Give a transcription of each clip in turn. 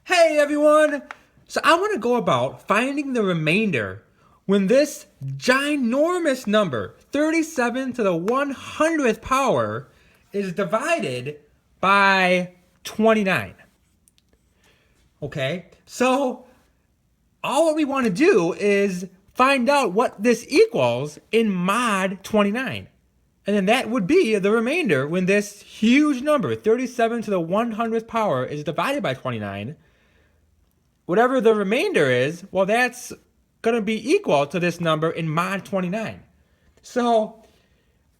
Hey everyone! So I want to go about finding the remainder when this ginormous number, 37 to the 100th power, is divided by 29. Okay, so all we want to do is find out what this equals in mod 29. And then that would be the remainder when this huge number, 37 to the 100th power, is divided by 29. Whatever the remainder is, well, that's going to be equal to this number in mod 29. So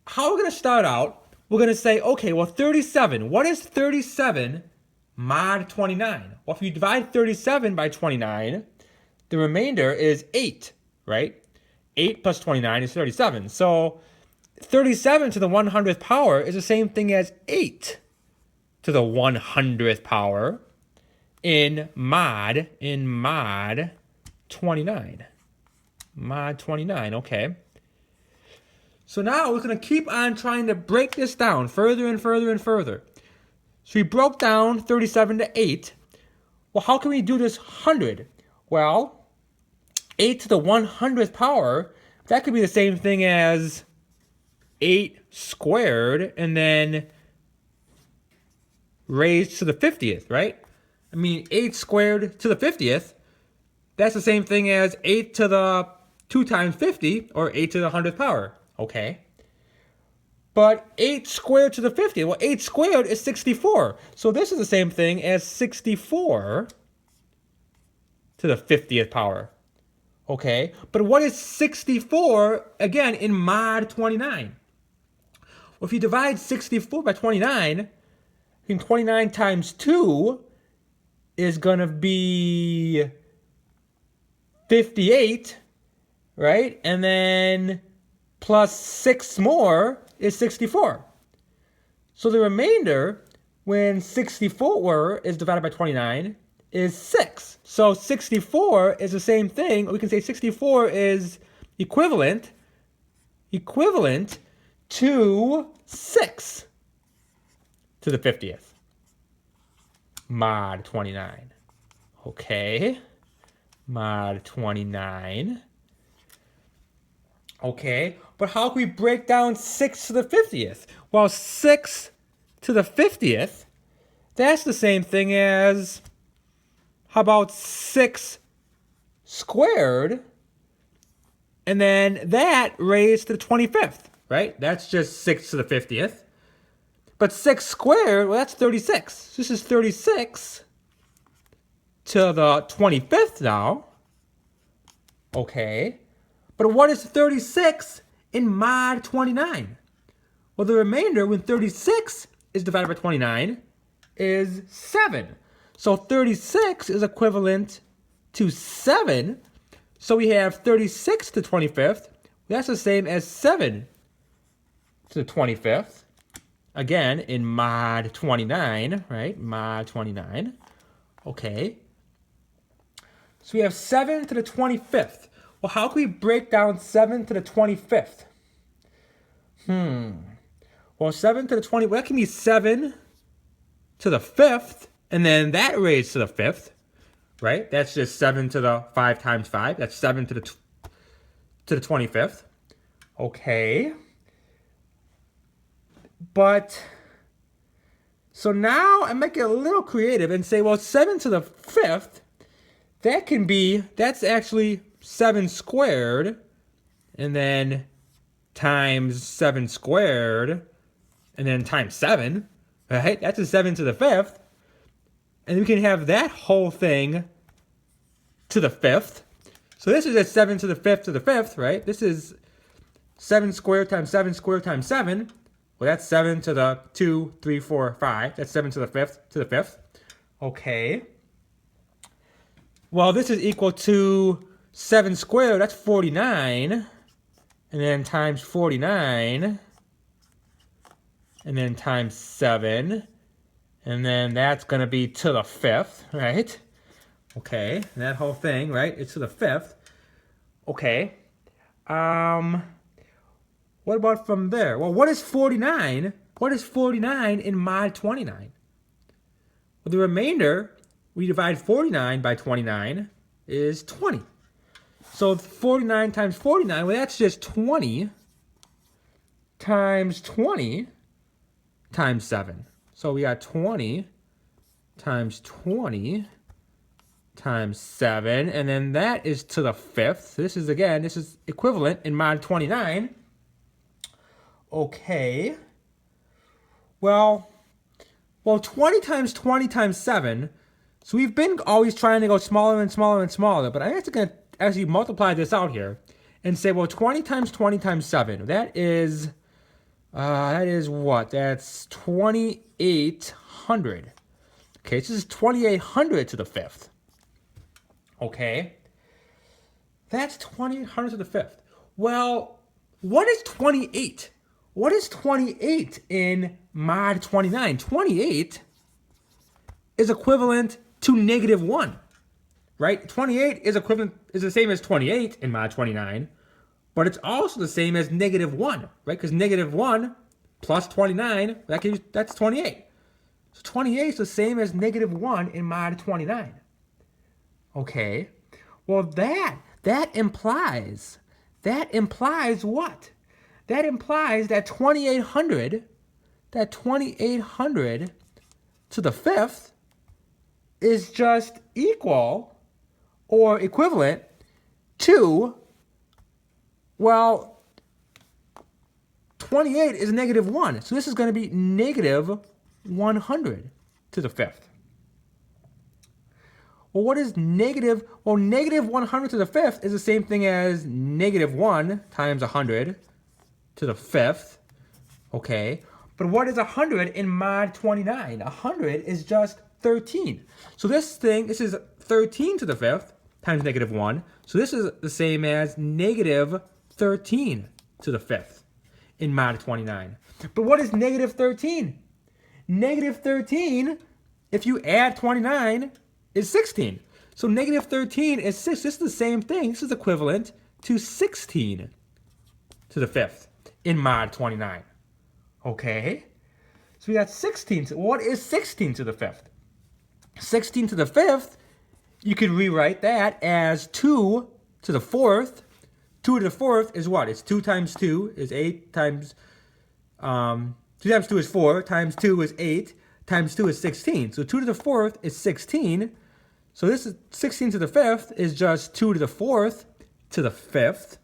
how we're going to start out, we're going to say, okay, well, 37. What is 37 mod 29? Well, if you divide 37 by 29, the remainder is 8, right? 8 plus 29 is 37. So 37 to the 100th power is the same thing as 8 to the 100th power in mod 29. Mod 29, okay. So now we're going to keep on trying to break this down further and further and further. So we broke down 37 to 8. Well, how can we do this 100? Well, 8 to the 100th power, that could be the same thing as 8 squared and then raised to the 50th, right? I mean, 8 squared to the 50th, that's the same thing as 8 to the 2 times 50, or 8 to the 100th power, okay? But 8 squared to the 50th, well, 8 squared is 64. So this is the same thing as 64 to the 50th power, okay? But what is 64, again, in mod 29? Well, if you divide 64 by 29, 29 times 2 is going to be 58, right? And then plus 6 more is 64. So the remainder, when 64 is divided by 29, is 6. So 64 is the same thing. We can say 64 is equivalent to 6 to the 50th. Mod 29. Okay. Mod 29. Okay. But how can we break down 6 to the 50th? Well, 6 to the 50th, that's the same thing as, how about 6 squared? And then that raised to the 25th, right? That's just 6 to the 50th. But 6 squared, well, that's 36. This is 36 to the 25th now. Okay. But what is 36 in mod 29? Well, the remainder, when 36 is divided by 29, is 7. So 36 is equivalent to 7. So we have 36 to the 25th. That's the same as 7 to the 25th. Again, in mod 29, right? Mod 29. Okay. So we have 7 to the 25th. Well, how can we break down 7 to the 25th? Well, 7 to the 20, well, that can be 7 to the 5th, and then that raised to the 5th, right? That's just 7 to the 5 times 5. That's 7 to the 25th. Okay. But, so now I might get a little creative and say, well, 7 to the 5th, that's actually 7 squared, and then times 7 squared, and then times 7, right? That's a 7 to the 5th. And we can have that whole thing to the 5th. So this is a 7 to the 5th to the 5th, right? This is 7 squared times 7 squared times 7. Well, that's 7 to the 2, 3, 4, 5. That's 7 to the 5th to the 5th. Okay. Well, this is equal to 7 squared. That's 49. And then times 49. And then times 7. And then that's going to be to the 5th, right? Okay. And that whole thing, right? It's to the 5th. Okay. What about from there? Well, what is 49? What is 49 in mod 29? Well, the remainder we divide 49 by 29 is 20. So 49 times 49, well, that's just 20 times 20 times 7. So we got 20 times 20 times 7, and then that is to the 5th. So this is equivalent in mod 29. Okay. Well, 20 times 20 times 7. So we've been always trying to go smaller and smaller and smaller, but I'm actually going to actually multiply this out here and say, well, 20 times 20 times 7. That is what? That's 2,800. Okay, so this is 2,800 to the 5th. Okay. That's 2,800 to the 5th. Well, what is 28? What is 28 in mod 29? 28 is equivalent to -1, right? 28 is the same as 28 in mod 29, but it's also the same as -1, right? Because -1 plus 29, that's 28. So 28 is the same as -1 in mod 29. Okay. Well, that implies what? That implies that 2,800 to the 5th is just equal or equivalent to, well, 28 is -1. So this is going to be -100 to the 5th. Well, what is negative? Well, -100 to the 5th is the same thing as -1 times 100 to the 5th. Okay. But what is 100 in mod 29? 100 is just 13. So this is 13 to the 5th times -1. So this is the same as -13 to the 5th in mod 29. But what is -13? -13, if you add 29, is 16. So -13 is 6. This is the same thing. This is equivalent to 16 to the 5th in mod 29. Okay. So we got 16. What is 16 to the 5th? 16 to the 5th, you could rewrite that as 2 to the 4th. 2 to the 4th is what? It's 2 times 2 is 8 times, 2 times 2 is 4, times 2 is 8, times 2 is 16. So 2 to the 4th is 16. So this is 16 to the 5th is just 2 to the 4th to the 5th.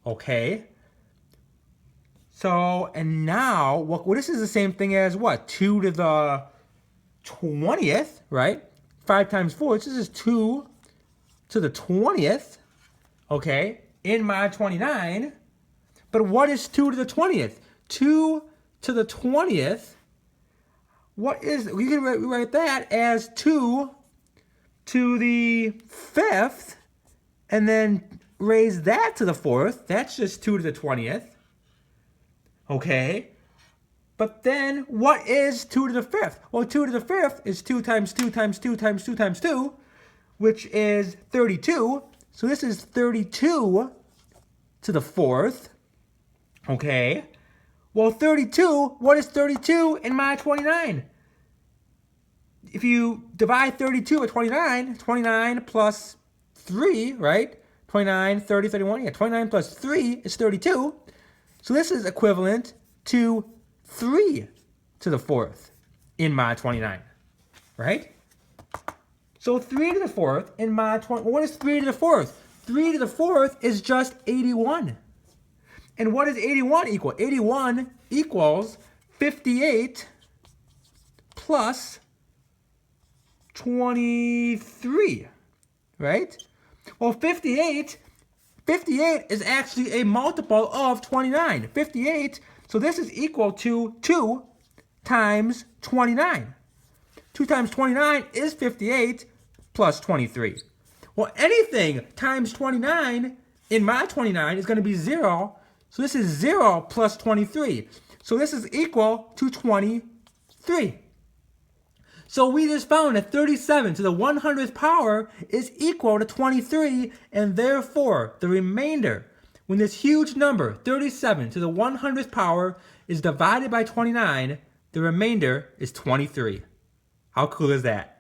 Okay. So, and now, well, this is the same thing as what? 2 to the 20th, right? 5 times 4, this is 2 to the 20th, okay, in mod 29. But what is 2 to the 20th? 2 to the 20th, what is, we can write that as 2 to the 5th, and then raise that to the 4th. That's just 2 to the 20th. Okay. But then what is 2 to the 5th? Well, 2 to the 5th is 2 times 2 times 2 times 2 times 2, which is 32. So this is 32 to the 4th. Okay. Well, 32, what is 32 in mod 29? If you divide 32 by 29, 29 plus 3, right? 29, 30, 31. Yeah, 29 plus 3 is 32. So this is equivalent to 3 to the 4th in mod 29, right? So 3 to the 4th in mod 20. Well, what is 3 to the 4th? 3 to the 4th is just 81. And what does 81 equal? 81 equals 58 plus 23, right? Well, 58 is actually a multiple of 29. 58, so this is equal to 2 times 29. 2 times 29 is 58 plus 23. Well, anything times 29 in mod 29 is going to be 0. So this is 0 plus 23. So this is equal to 23. So we just found that 37 to the 100th power is equal to 23, and therefore the remainder, when this huge number, 37 to the 100th power, is divided by 29, the remainder is 23. How cool is that?